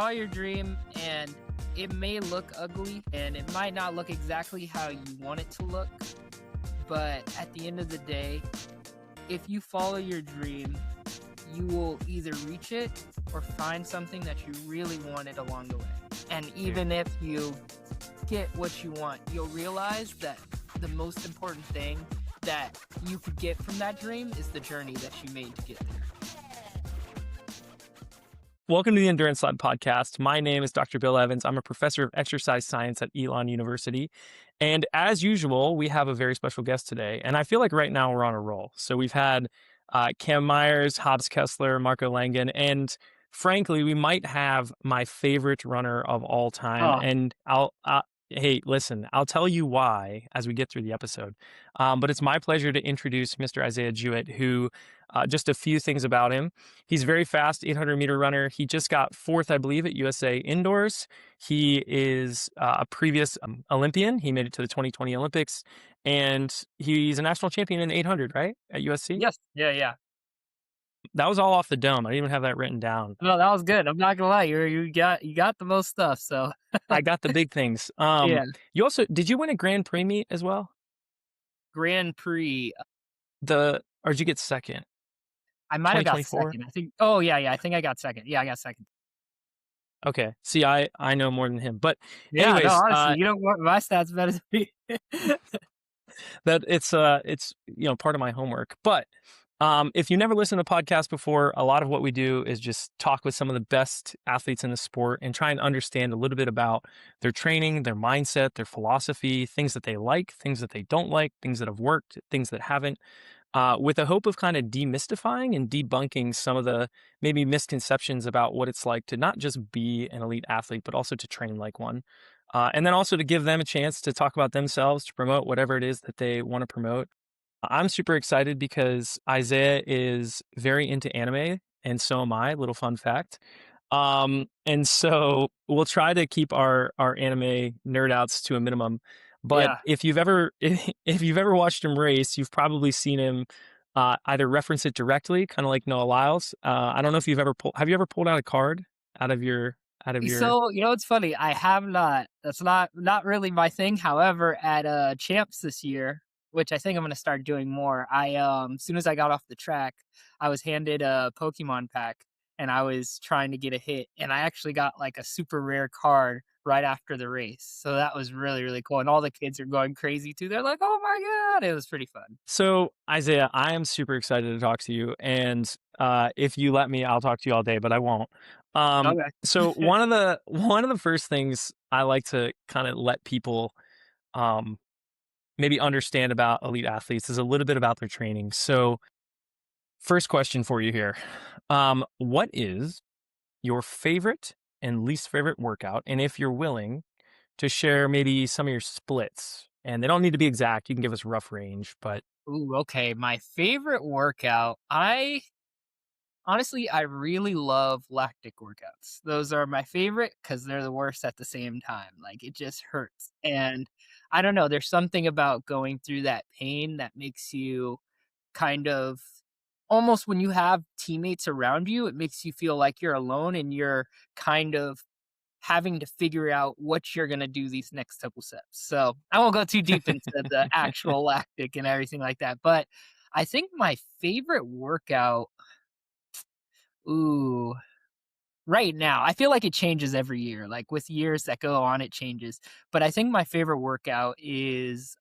follow your dream, and it may look ugly and it might not look exactly how you want it to look, but at the end of the day, if you follow your dream, you will either reach it or find something that you really wanted along the way. And even if you get what you want, you'll realize that the most important thing that you could get from that dream is the journey that you made to get there. Welcome to the Endurance Lab podcast. My name is Dr. Bill Evans. I'm a professor of exercise science at Elon University. And as usual, we have a very special guest today. And I feel like right now we're on a roll. So we've had Cam Myers, Hobbs Kessler, Marco Langen, and frankly, we might have my favorite runner of all time. Oh. And hey, listen, I'll tell you why as we get through the episode. But it's my pleasure to introduce Mr. Isaiah Jewett, who just a few things about him. He's a very fast 800-meter runner. He just got fourth, I believe, at USA Indoors. He is a previous Olympian. He made it to the 2020 Olympics. And he's a national champion in 800, right, at USC? Yes. Yeah. That was all off the dome. I didn't even have that written down. No, that was good. I'm not gonna lie. You got the most stuff. So I got the big things. yeah. You also did you win a Grand Prix meet as well? Grand Prix. Or did you get second? I might have got 2024? second. I think. Oh yeah. I think I got second. Yeah, I got second. Okay. See, I know more than him. But Yeah. anyways, No, honestly, you don't want my stats better than me. that it's part of my homework. But if you never listened to the podcast before, a lot of what we do is just talk with some of the best athletes in the sport and try and understand a little bit about their training, their mindset, their philosophy, things that they like, things that they don't like, things that have worked, things that haven't, with the hope of kind of demystifying and debunking some of the maybe misconceptions about what it's like to not just be an elite athlete, but also to train like one. And then also to give them a chance to talk about themselves, to promote whatever it is that they want to promote. I'm super excited because Isaiah is very into anime, and so am I. Little fun fact. And so we'll try to keep our anime nerd outs to a minimum. But Yeah. if you've ever watched him race, you've probably seen him either reference it directly, kind of like Noah Lyles. I don't know if have you ever pulled out a card out of your. So it's funny. I have not. That's not really my thing. However, at champs this year, which I think I'm going to start doing more. As soon as I got off the track, I was handed a Pokemon pack and I was trying to get a hit, and I actually got like a super rare card right after the race. So that was really, really cool. And all the kids are going crazy too. They're like, "Oh my God." It was pretty fun. So Isaiah, I am super excited to talk to you. And if you let me, I'll talk to you all day, but I won't. Okay. So one of the first things I like to kind of let people maybe understand about elite athletes is a little bit about their training. So first question for you here. What is your favorite and least favorite workout? And if you're willing to share maybe some of your splits, and they don't need to be exact, you can give us a rough range, but. Ooh, okay. My favorite workout, honestly, I really love lactic workouts. Those are my favorite because they're the worst at the same time. Like, it just hurts. And I don't know, there's something about going through that pain that makes you kind of almost, when you have teammates around you, it makes you feel like you're alone and you're kind of having to figure out what you're going to do these next couple steps. So I won't go too deep into the actual lactic and everything like that. But I think my favorite workout, ooh, right now, I feel like it changes every year. Like with years that go on, it changes. But I think my favorite workout is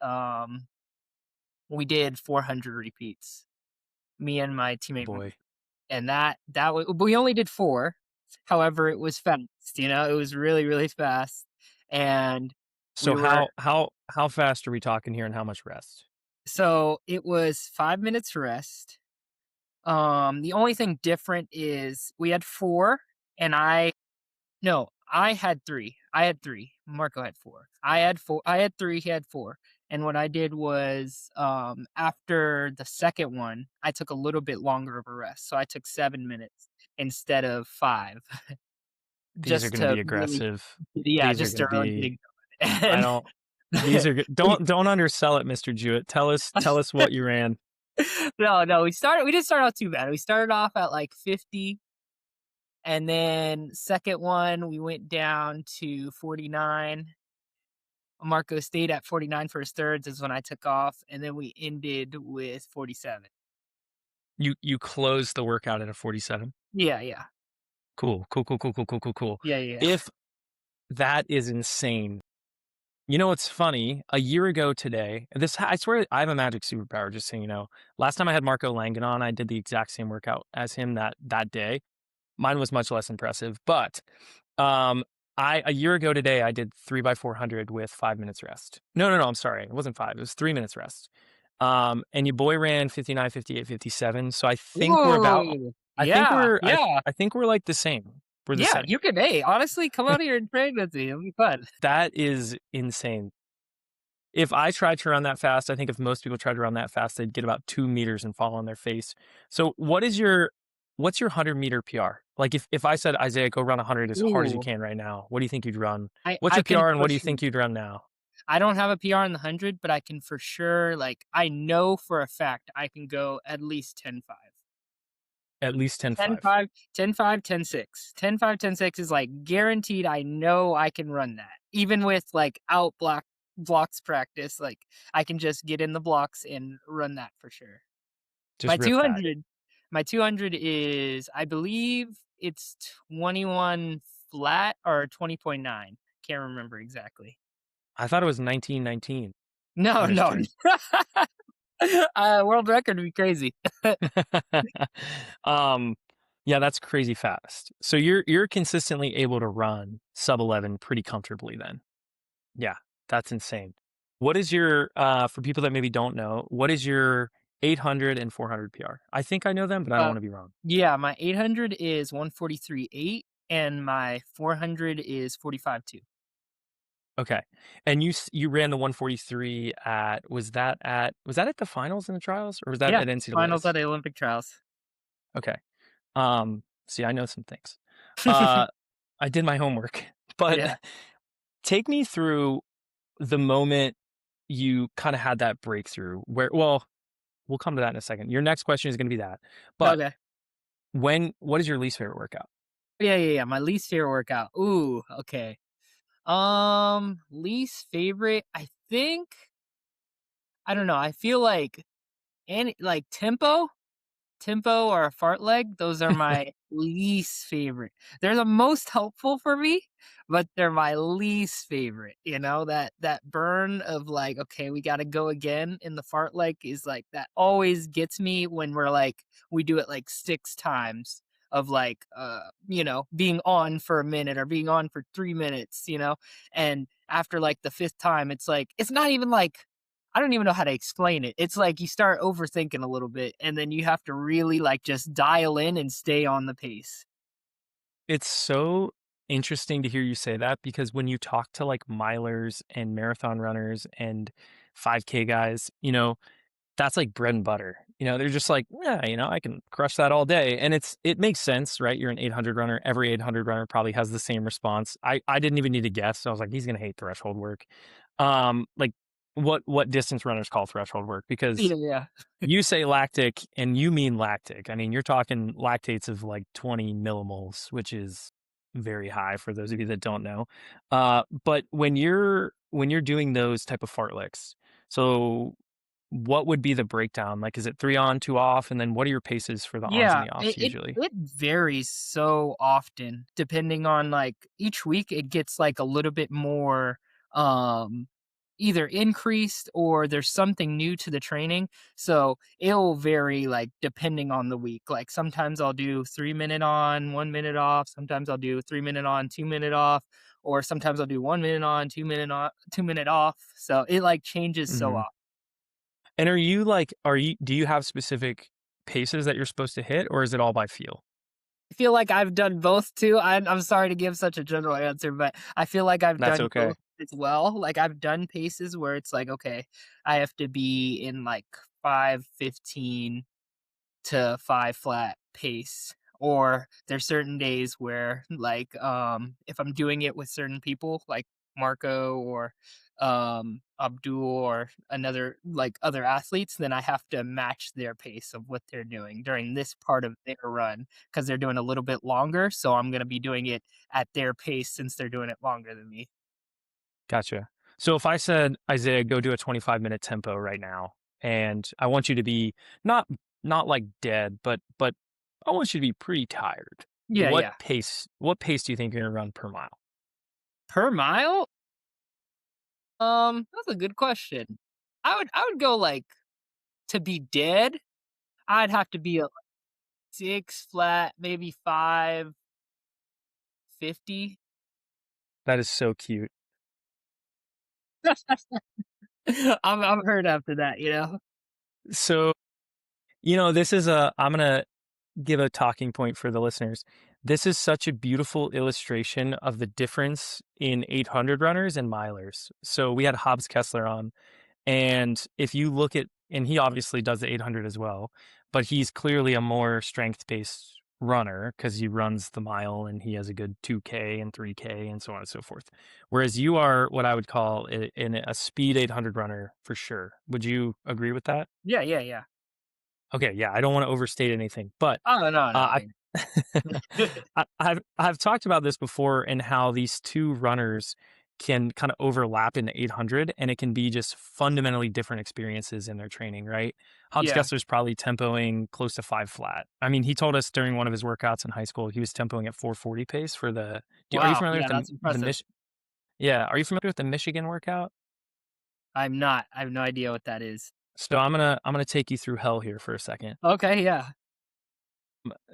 we did 400 repeats, me and my teammate. Boy. And we only did 4. However, it was fast. It was really, really fast. And so how fast are we talking here, and how much rest? So it was 5 minutes rest. The only thing different is we had 4, and I had 3. Marco had 4. I had 3. He had 4. And what I did was, after the second one, I took a little bit longer of a rest. So I took 7 minutes instead of 5. These are going to be aggressive. Yeah, just to really Don't undersell it, Mr. Jewett. Tell us what you ran. No, we didn't start out too bad. We started off at like 50, And then second one, we went down to 49. Marco stayed at 49 for his thirds is when I took off, and then we ended with 47. You closed the workout at a 47? Yeah, yeah. Cool, cool, cool, cool, cool, cool, cool, cool. Yeah, yeah, yeah. If that is insane. You know what's funny? A year ago today, I swear I have a magic superpower, just so you know. Last time I had Marco Langan on, I did the exact same workout as him that day. Mine was much less impressive, but um, a year ago today I did 3 by 400 with 5 minutes rest. No, no, no, I'm sorry, it wasn't five. It was 3 minutes rest. And your boy ran 59, 58, 57. So I think we're about. Ooh. I think Yeah, we're. yeah. I think we're like the same. We're the Yeah, same. you could hey, honestly, come out here and train with me, it'll be fun. That is insane. If I tried to run that fast, I think if most people tried to run that fast, they'd get about 2 meters and fall on their face. So what's your 100-meter PR? Like if I said, "Isaiah, go run 100 as hard as you Ooh, can right now," what do you think you'd run? I What's I your can PR and what do you push think you'd run now? I don't have a PR in the 100, but I can for sure, like, I know for a fact I can go at least 10.5. At least 10.5. 10.5, 10.5, 10.6. 10.5, 10.6 is, like, guaranteed I know I can run that. Even with, like, out blocks practice, like, I can just get in the blocks and run that for sure. My Just rip that. 200 my 200 is I believe it's 21 flat or 20.9. Can't remember exactly. I thought it was 1919. No, I'm just no. kidding. World record would be crazy. Um, yeah, that's crazy fast. So you're consistently able to run sub 11 pretty comfortably then. Yeah, that's insane. What is your for people that maybe don't know, what is your 800 and 400 PR? I think I know them, but I don't Uh, want to be wrong. yeah, my 800 is 143.8 and my 400 is 45.2. Okay. And you ran the 143 at was that at the finals and the trials or was that Yeah, at finals at NCAA's? the Olympic trials. Okay. See, I know some things. Uh I did my homework, but Yeah. take me through the moment you kind of had that breakthrough where well, we'll come to that in a second. Your next question is going to be that. But Okay. what is your least favorite workout? Yeah, yeah, yeah. My least favorite workout. Ooh, okay. Least favorite, I think I don't know. I feel like any like tempo or a fart leg, those are my least favorite. They're the most helpful for me, but they're my least favorite, that burn of like, "Okay, we gotta go again," in the fart leg is like that always gets me when we do it like 6 times of like, being on for a minute or being on for 3 minutes, and after like the 5th time, it's like it's not even like I don't even know how to explain it. It's like you start overthinking a little bit, and then you have to really, like, just dial in and stay on the pace. It's so interesting to hear you say that because when you talk to like milers and marathon runners and 5K guys, that's like bread and butter. They're just like, yeah, I can crush that all day. And it makes sense, right? You're an 800 runner. Every 800 runner probably has the same response. I didn't even need to guess. So I was like, he's going to hate threshold work. Like what distance runners call threshold work because Yeah, yeah. you say lactic and you mean lactic. I mean, you're talking lactates of like 20 millimoles, which is very high for those of you that don't know. But when you're doing those type of fartleks, so what would be the breakdown? Like, is it 3 on, 2 off? And then what are your paces for the ons and Yeah, the offs it usually? it varies so often depending on, like each week it gets, like, a little bit more, um, either increased or there's something new to the training, so it'll vary, like, depending on the week, like, sometimes I'll do 3-minute on, 1-minute off, sometimes I'll do 3-minute on, 2-minute off, or sometimes I'll do 1-minute on, 2-minute off, so it, like, changes so Mhm. often. And do you have specific paces that you're supposed to hit, or is it all by feel? I feel like I've done both too. I'm sorry to give such a general answer, but I feel like I've That's done both okay. as well. Like I've done paces where it's like, okay, I have to be in like 5:15 to 5 flat pace. Or there's certain days where like if I'm doing it with certain people, like Marco or Abdul or another like other athletes, then I have to match their pace of what they're doing during this part of their run because they're doing a little bit longer. So I'm going to be doing it at their pace since they're doing it longer than me. Gotcha. So if I said, Isaiah, go do a 25-minute tempo right now, and I want you to be not not like dead, but I want you to be pretty tired. Yeah, yeah. What pace do you think you're gonna run per mile? Per mile? That's a good question. I would go like to be dead, I'd have to be a 6 flat, maybe 5:50. That is so cute. I'm hurt after that, you know? So, this is I'm gonna give a talking point for the listeners. This is such a beautiful illustration of the difference in 800 runners and milers. So we had Hobbs Kessler on. And if you look at, and he obviously does the 800 as well, but he's clearly a more strength based runner because he runs the mile and he has a good 2K and 3K and so on and so forth. Whereas you are what I would call a speed 800 runner for sure. Would you agree with that? Yeah, yeah, yeah. Okay, yeah, I don't want to overstate anything, but Oh, no, no, I uh, mean I've talked about this before and how these two runners can kind of overlap in the 800, and it can be just fundamentally different experiences in their training, right? Hobbs Yeah. Kessler's probably tempoing close to 5 flat. I mean, he told us during one of his workouts in high school he was tempoing at 440 pace for the. Are you Wow, familiar with yeah, the that's the impressive. Mich? Yeah, are you familiar with the Michigan workout? I'm not. I have no idea what that is. So I'm gonna take you through hell here for a second. Okay, yeah.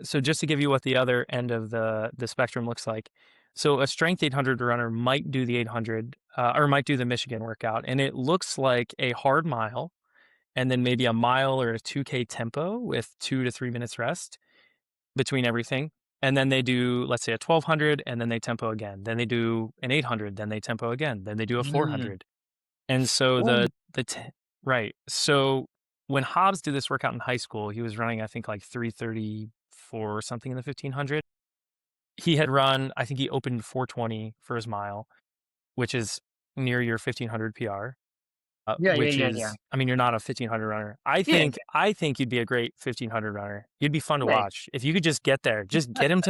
So just to give you what the other end of the spectrum looks like. So a strength 800 runner might do the 800 or might do the Michigan workout, and it looks like a hard mile and then maybe a mile or a 2K tempo with 2 to 3 minutes rest between everything. And then they do, let's say, a 1200 and then they tempo again. Then they do an 800, then they tempo again. Then they do a Mm. 400. And so Oh, right. So when Hobbs did this workout in high school, he was running, I think, like 334 or something in the 1500. He had run, I think he opened 420 for his mile, which is near your 1500 PR. yeah, yeah, Which yeah, yeah. is, I mean, you're not a 1500 runner. I Yeah, think yeah. I think you'd be a great 1500 runner. You'd be fun to Yeah. watch if you could just get there. Just get him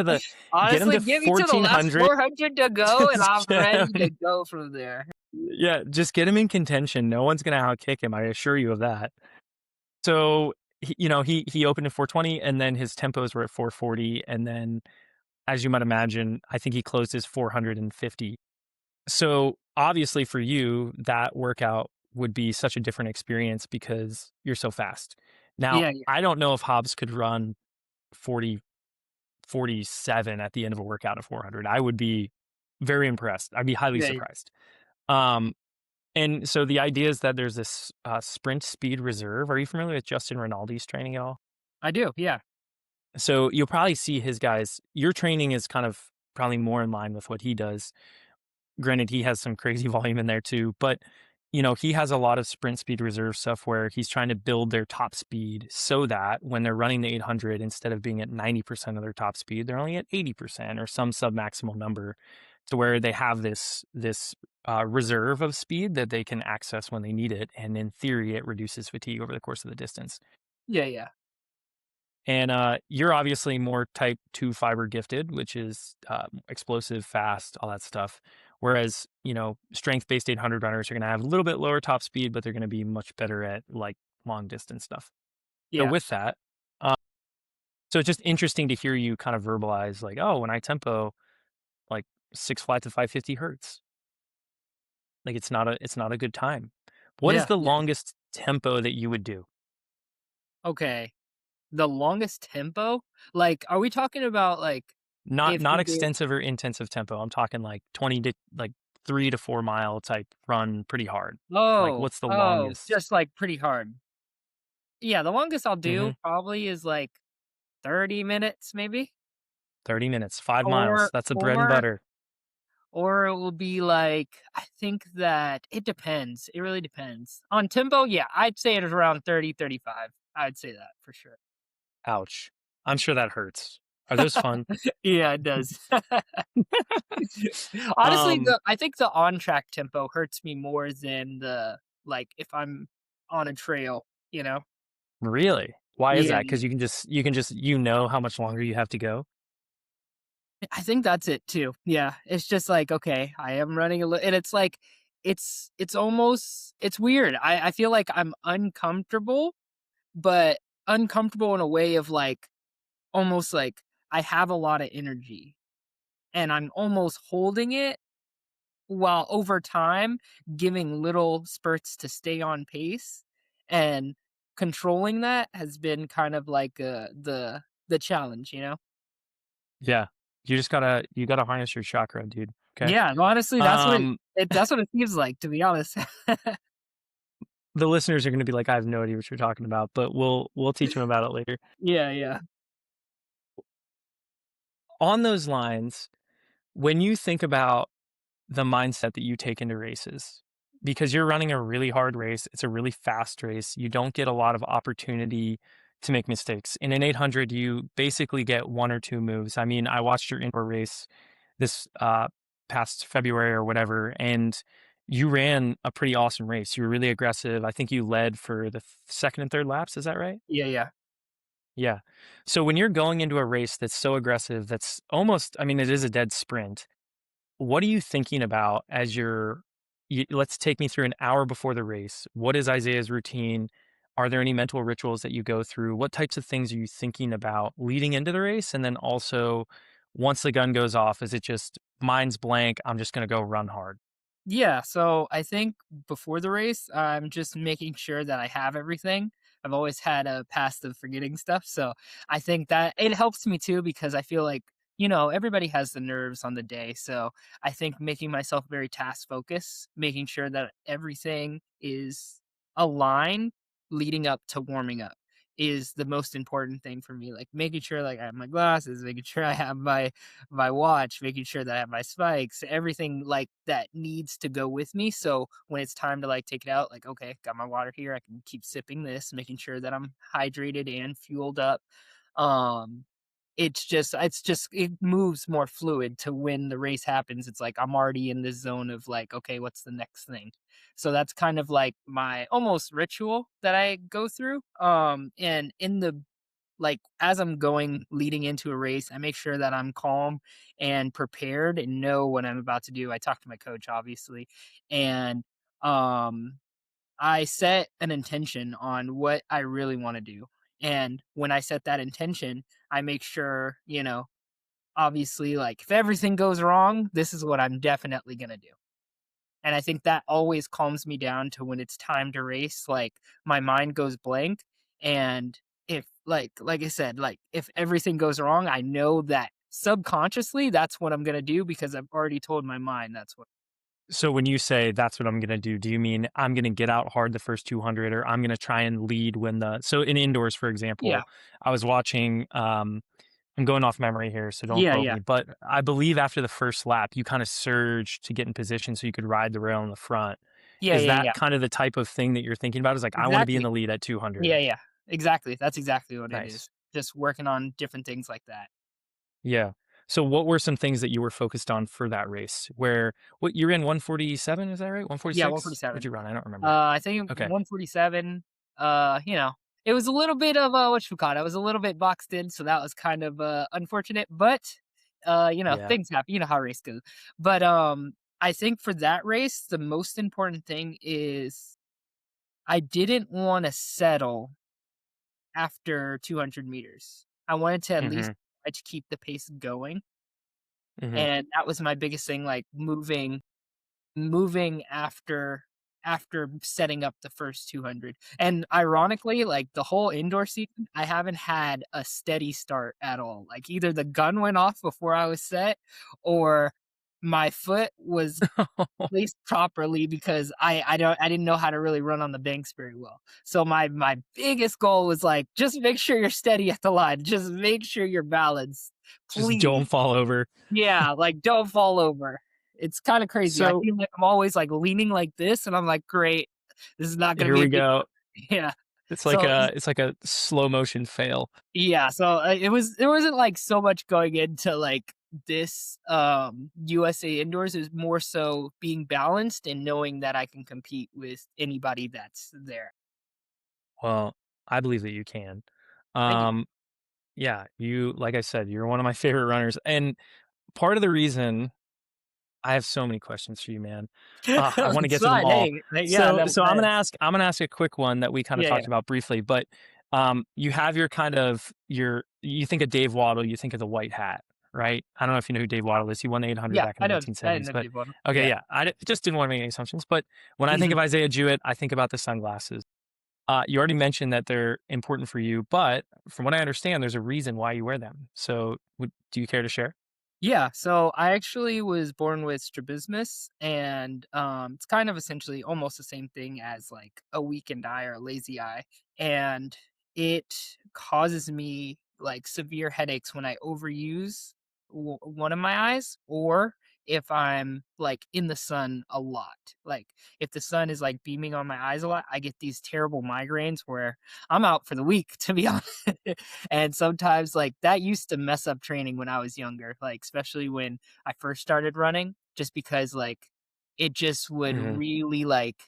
Honestly, to get me to the last 1400. 400 to go, and Just I'm get ready to him. go from there. Yeah, just get him in contention. No one's gonna outkick him. I assure you of that. So, he opened at 420 and then his tempos were at 440. And then, as you might imagine, I think he closed his 450. So, obviously, for you, that workout would be such a different experience because you're so fast. Now, Yeah, yeah. I don't know if Hobbs could run 40, 47 at the end of a workout of 400. I would be very impressed. I'd be highly Yeah, yeah. surprised. Um, And so the idea is that there's this sprint speed reserve. Are you familiar with Justin Rinaldi's training at all? I do, yeah. So you'll probably see his guys. Your training is kind of probably more in line with what he does. Granted, he has some crazy volume in there too, but he has a lot of sprint speed reserve stuff where he's trying to build their top speed so that when they're running the 800, instead of being at 90% of their top speed, they're only at 80% or some submaximal number, to where they have this reserve of speed that they can access when they need it, and in theory, it reduces fatigue over the course of the distance. Yeah, yeah. And you're obviously more type 2 fiber gifted, which is explosive, fast, all that stuff. Whereas, strength based 800 runners are going to have a little bit lower top speed, but they're going to be much better at like long distance stuff. So, Yeah. with that, uh, so it's just interesting to hear you kind of verbalize, like, oh, when I tempo, like 6 flat to 550 hertz, like it's not a good time. What is Yeah, the yeah. longest tempo that you would do? Okay. The longest tempo? Like, are we talking about, like, Not if not you're doing extensive or intensive tempo. I'm talking like 20 to like 3 to 4 mile type run pretty hard. Like oh, what's the oh, longest? just, like, pretty hard. Yeah, the longest I'll do Mhm. probably is, like, 30 minutes, maybe? 30 minutes, 5 miles. Or That's the bread and or butter. or it will be, like I think that it depends, it really depends. On tempo, yeah, I'd say it is around 30, 35. I'd say that for sure. Ouch. I'm sure that hurts. Are those fun? Yeah, it does. Honestly, Um, I think the on track tempo hurts me more than the like if I'm on a trail, you know? really? Why is Yeah, that? Because you can just you know how much longer you have to go? I think that's it too. Yeah, it's just like, okay, I am running a little, and it's like, it's almost it's weird. I feel like I'm uncomfortable, but uncomfortable in a way of like almost like I have a lot of energy and I'm almost holding it while over time giving little spurts to stay on pace, and controlling that has been kind of like the challenge, you know? Yeah. You gotta harness your chakra, dude, okay? Yeah, honestly, Um, that's what it seems like, to be honest. the listeners are gonna be like, "I have no idea what you're talking about," but we'll teach them about it later. Yeah, yeah. On those lines, when you think about the mindset that you take into races, because you're running a really hard race, it's a really fast race, you don't get a lot of opportunity to make mistakes. In an 800, you basically get 1 or 2 moves. I mean, I watched your indoor race this, past February or whatever, and you ran a pretty awesome race. You were really aggressive. I think you led for the 2nd and 3rd laps, is that right? Yeah, yeah. Yeah. So when you're going into a race that's so aggressive, that's almost, I mean, it is a dead sprint. What are you thinking about as let's take me through an hour before the race. What is Isaiah's routine? Are there any mental rituals that you go through? What types of things are you thinking about leading into the race? And then also, once the gun goes off, is it just mind's blank? I'm just going to go run hard. Yeah, so I think before the race, I'm just making sure that I have everything. I've always had a past of forgetting stuff, so I think that it helps me too because I feel like, everybody has the nerves on the day. So I think making myself very task focused, making sure that everything is aligned leading up to warming up is the most important thing for me. Like making sure like I have my glasses, making sure I have my watch, making sure that I have my spikes, everything like that needs to go with me. So when it's time to like take it out, like, okay, got my water here. I can keep sipping this, making sure that I'm hydrated and fueled up. Um, it moves more fluid to when the race happens. It's like I'm already in this zone of like, okay, what's the next thing? So that's kind of like my almost ritual that I go through. And in the like as I'm going leading into a race, I make sure that I'm calm and prepared and know what I'm about to do. I talk to my coach, obviously, and um, I set an intention on what I really want to do. And when I set that intention, I make sure, obviously, like if everything goes wrong, this is what I'm definitely gonna do. And I think that always calms me down to when it's time to race, like, my mind goes blank, and if like I said, like, if everything goes wrong, I know that subconsciously, that's what I'm gonna do because I've already told my mind that's what. So when you say that's what I'm going to do you mean I'm going to get out hard the first 200 or I'm going to try and lead when so in indoors, for Yeah. example, I was watching, I'm going off memory here, so don't Yeah, quote yeah. me. But I believe after the first lap, you kind of surged to get in position so you could ride the rail in the front. Yeah, Is yeah, that yeah. kind of the type of thing that you're thinking about? Is like, I want to be in Exactly. the lead at 200. Yeah, yeah. Exactly. That's exactly what it Nice. is. Just working on different things like that. Yeah. So what were some things that you were focused on for that race? Where what you're in 147, is that right? Yeah, 146? What'd 147. you run? I don't remember. I think Okay. 147, it was a little bit of, I was a little bit boxed in, so that was kind of, unfortunate, but, Yeah. things happen, you know how race goes. But, I think for that race, the most important thing is I didn't wanna settle after 200 meters. I wanted to at least Mhm. try to keep the pace going, Mhm. and that was my biggest thing, like, moving after setting up the first 200. And ironically, like the whole indoor season, I haven't had a steady start at all. Like either the gun went off before I was set or my foot was placed properly because I didn't know how to really run on the banks very well. So my biggest goal was like just make sure you're steady at the line. Just make sure you're balanced. Just don't Please. fall over. Yeah, like, don't fall over. It's kinda crazy. I So feel like I'm always, like, leaning like this, and I'm like, "Great. This is not gonna here be a we big go. deal." Yeah. So it's like a slow motion fail. yeah, so, it wasn't, like, so much going into, like, this, USA indoors, it was more so being balanced and knowing that I can compete with anybody that's there. Well, I believe that you can. Thank you. Um, yeah, you like I said, you're one of my favorite runners, and part of the reason I have so many questions for you, man. I wanna It's get to them fine, all. hey, yeah, no, So go ahead. I'm gonna ask a quick one that we kinda Yeah, yeah. talked about briefly, but, you have your kind of you think of Dave Waddle, you think of the white hat, right? I don't know if you know who Dave Waddle is. He won the 800 Yeah, back in the I 1970s, know but people. okay, Yeah. yeah. Just didn't wanna make any assumptions, but when I think Mhm. of Isaiah Jewett, I think about the sunglasses. You already mentioned that they're important for you, but from what I understand, there's a reason why you wear them. So, would do you care to share? Yeah, so I actually was born with strabismus, and it's kind of essentially almost the same thing as like a weakened eye or a lazy eye, and it causes me like severe headaches when I overuse one of my eyes, or if I'm like in the sun a lot. Like if the sun is like beaming on my eyes a lot, I get these terrible migraines where I'm out for the week, to be honest. And sometimes, like, that used to mess up training when I was younger, like, especially when I first started running, just because, like, it just would Mhm. really, like,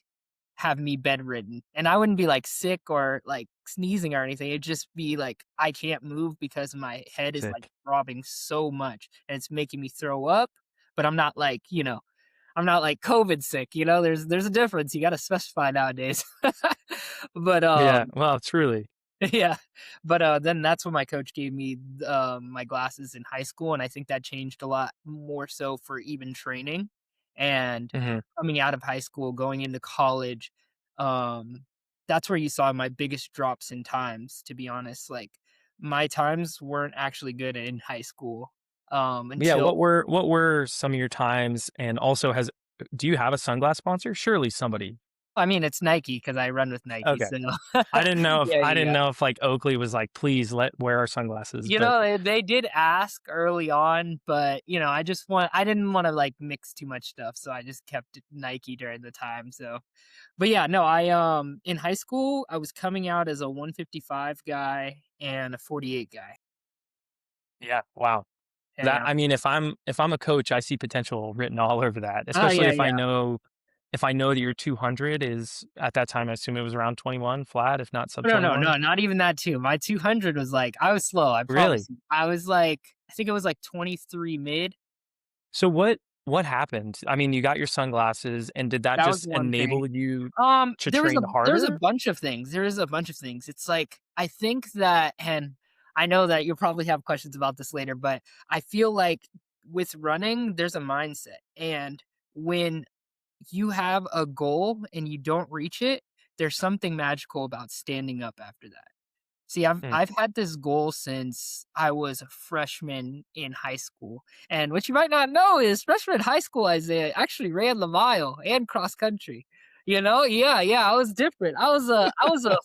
have me bedridden. And I wouldn't be, like, sick or, like, sneezing or anything. It'd just be, like, I can't move because my head is, like, Sick. throbbing so much, and it's making me throw up, but I'm not, like, I'm not, like, COVID sick, There's a difference. You gotta specify nowadays. But, Yeah, well, truly. yeah, but, then that's when my coach gave me, my glasses in high school, and I think that changed a lot more so for even training, and Mhm. coming out of high school, going into college, um, that's where you saw my biggest drops in times, to be honest, like, my times weren't actually good in high school, Yeah, until what were some of your times, and also has do you have a sunglass sponsor? Surely somebody. I mean, it's Nike because I run with Nike, Okay. so yeah, I didn't yeah. know if, like, Oakley was like, "Please wear our sunglasses," but They did ask early on, but, I didn't wanna, like, mix too much stuff, so I just kept it Nike during the time, so but yeah, no, in high school, I was coming out as a 155 guy and a 48 guy. yeah, wow. Yeah, That yeah. I mean, if I'm a coach, I see potential written all over that, Oh, especially yeah, yeah. if I know that your 200 is at that time, I assume it was around 21 flat, if not sub No, no, 21? no, not even that too. My 200 was, like I was slow, I promise Really? you. I was, like I think it was, like, 23 mid. So what happened? I mean, you got your sunglasses, and did that That was just one thing. enable you to There was a train there's a harder? bunch of things. There is a bunch of things. It's like I think that, and I know that you'll probably have questions about this later, but I feel like with running, there's a mindset. And when you have a goal and you don't reach it, there's something magical about standing up after that. See, Mm. I've had this goal since I was a freshman in high school, and what you might not know is freshman in high school, Isaiah actually ran the mile and cross country. Yeah, yeah, I was different. I was a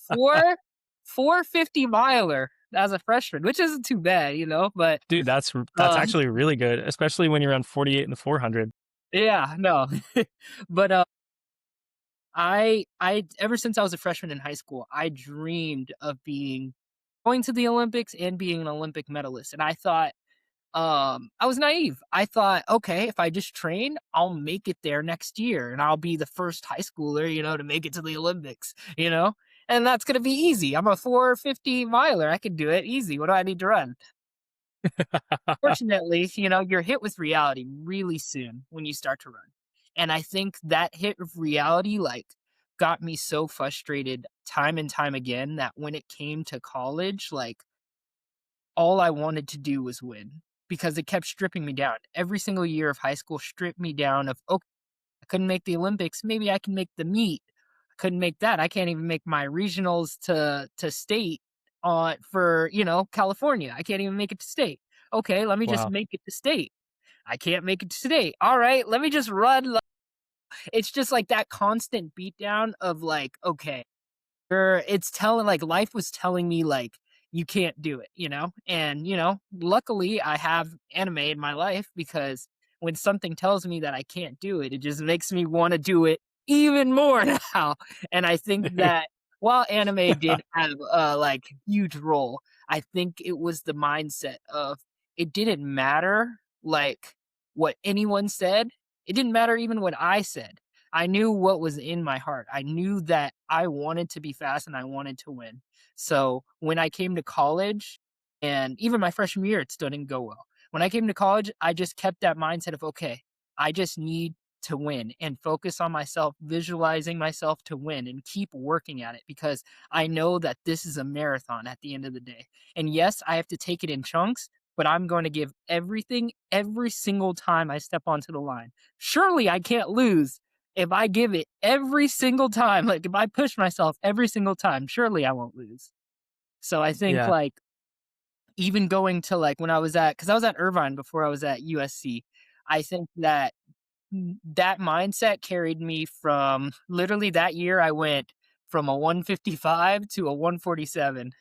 450 miler as a freshman, which isn't too bad, but Dude, that's uh, actually really good, especially when you're on 48 and the 400. yeah, no, but I ever since I was a freshman in high school, I dreamed of being going to the Olympics and being an Olympic medalist, and I thought, I was naive. I thought, "Okay, if I just train, I'll make it there next year, and I'll be the first high schooler, to make it to the Olympics," and that's gonna be easy. I'm a 450 miler. I can do it easy. What do I need to run? Fortunately, you're hit with reality really soon when you start to run. And I think that hit of reality, like, got me so frustrated time and time again that when it came to college, like, all I wanted to do was win because it kept stripping me down. Every single year of high school stripped me down of, "Okay, I couldn't make the Olympics, maybe I can make the meet. I couldn't make that. I can't even make my regionals to state on for, California. I can't even make it to state. Okay, let me just Wow. make it to state. I can't make it to state. All right, let me just run." It's just like that constant beatdown of like, okay, it's telling like life was telling me like you can't do it, And luckily I have anime in my life because when something tells me that I can't do it, it just makes me want to do it even more now. And I think that while anime did have a, like, huge role, I think it was the mindset of it didn't matter, like, what anyone said. It didn't matter even what I said. I knew what was in my heart. I knew that I wanted to be fast and I wanted to win. So, when I came to college, and even my freshman year, it still didn't go well. When I came to college, I just kept that mindset of, "Okay, I just need to win," and focus on myself, visualizing myself to win and keep working at it because I know that this is a marathon at the end of the day. And yes, I have to take it in chunks, but I'm going to give everything every single time I step onto the line. Surely I can't lose if I give it every single time. Like if I push myself every single time, surely I won't lose. So I think Yeah. like even going to like when I was at, because I was at Irvine before I was at USC, I think that that mindset carried me from literally that year I went from a 155 to a 147,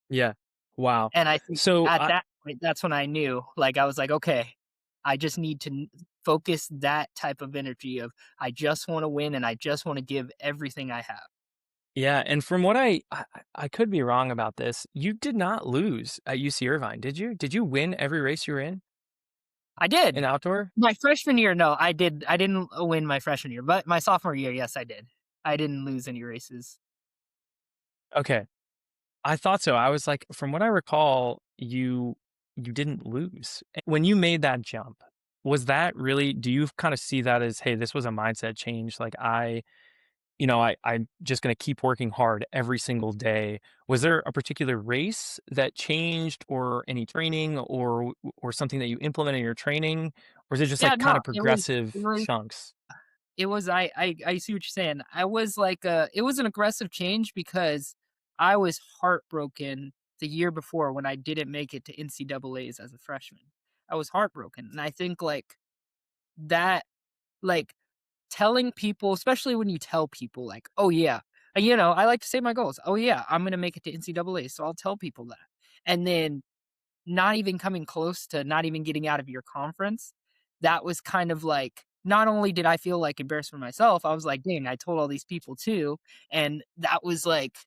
Yeah. Wow. and I think So at that point, that's when I knew, like, I was like, "Okay, I just need to focus that type of energy of I just wanna win and I just wanna give everything I have." yeah, and from what I could be wrong about this, you did not lose at UC Irvine, did you? Did you win every race you were I did. in outdoor? My freshman year, no, I didn't win my freshman year, but my sophomore year, yes, I did. I didn't lose any races. Okay. I thought so. I was like, from what I recall, you didn't lose. When you made that jump, was that really, do you kind of see that as, hey, this was a mindset change? Like I'm just gonna keep working hard every single day. Was there a particular race that changed or any training or something that you implemented in your training? Or is it just Yeah, like kind no, of progressive chunks? it was I see what you're saying. I was like, it was an aggressive change because I was heartbroken the year before when I didn't make it to NCAAs as a freshman. I was heartbroken, and I think, like, that like, telling people especially when you tell people, like, "Oh, yeah," I like to say my goals, "Oh, yeah, I'm gonna make it to NCAA," so I'll tell people that. And then not even coming close to not even getting out of your conference, that was kind of like not only did I feel like embarrassed for myself, I was like, "Dang, I told all these people too," and that was, like,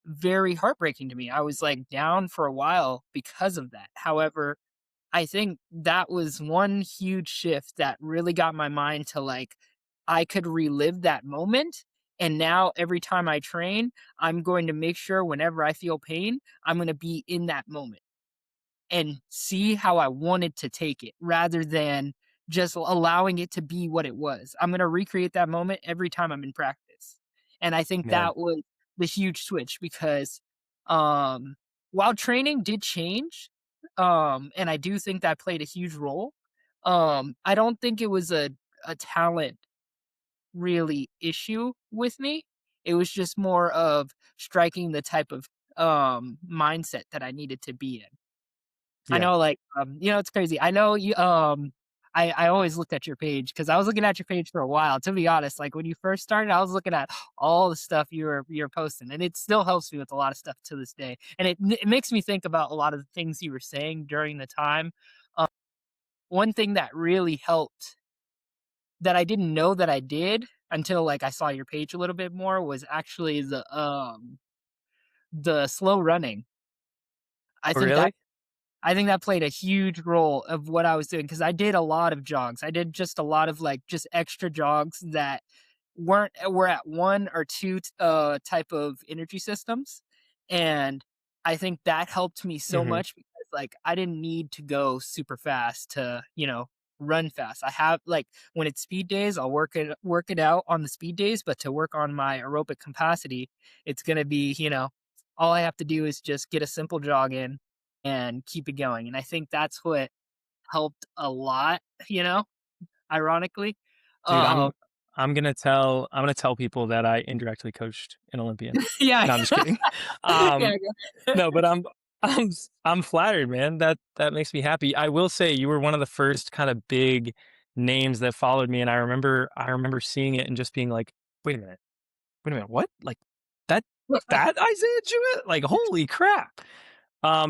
very heartbreaking to me. I was, like, down for a while because of that. However, I think that was one huge shift that really got my mind to, like, I could relive that moment, and now every time I train, I'm going to make sure whenever I feel pain, I'm gonna be in that moment and see how I wanted to take it rather than just allowing it to be what it was. I'm gonna recreate that moment every time I'm in practice. And I think Man, that was the huge switch because um while training did change, and I do think that played a huge role, I don't think it was a talent really issue with me. It was just more of striking the type of mindset that I needed to be in. I yeah. know, like, it's crazy. I know you, I always looked at your page because I was looking at your page for a while. To be honest, like when you first started, I was looking at all the stuff you're posting, and it still helps me with a lot of stuff to this day. And it makes me think about a lot of the things you were saying during the time. Um, one thing that really helped that I didn't know that I did until like I saw your page a little bit more was actually the slow running. I Oh, think that really? I think that played a huge role of what I was doing because I did a lot of jogs. I did just a lot of, like, just extra jogs that were at 1 or 2 type of energy systems, and I think that helped me so Mhm. much because, like, I didn't need to go super fast to, run fast. I have like, when it's speed days, I'll work it out on the speed days, but to work on my aerobic capacity, it's gonna be, all I have to do is just get a simple jog in and keep it going, and I think that's what helped a lot, you know, ironically. Dude, Um, I'm gonna tell people that I indirectly coached an Olympian. yeah. No, I'm just kidding. Yeah, Um, go no, but I'm flattered, man. That makes me happy. I will say you were one of the first kind of big names that followed me, and I remember seeing it and just being like, wait a minute, what? Like that that Isaiah Jewett? Like holy crap!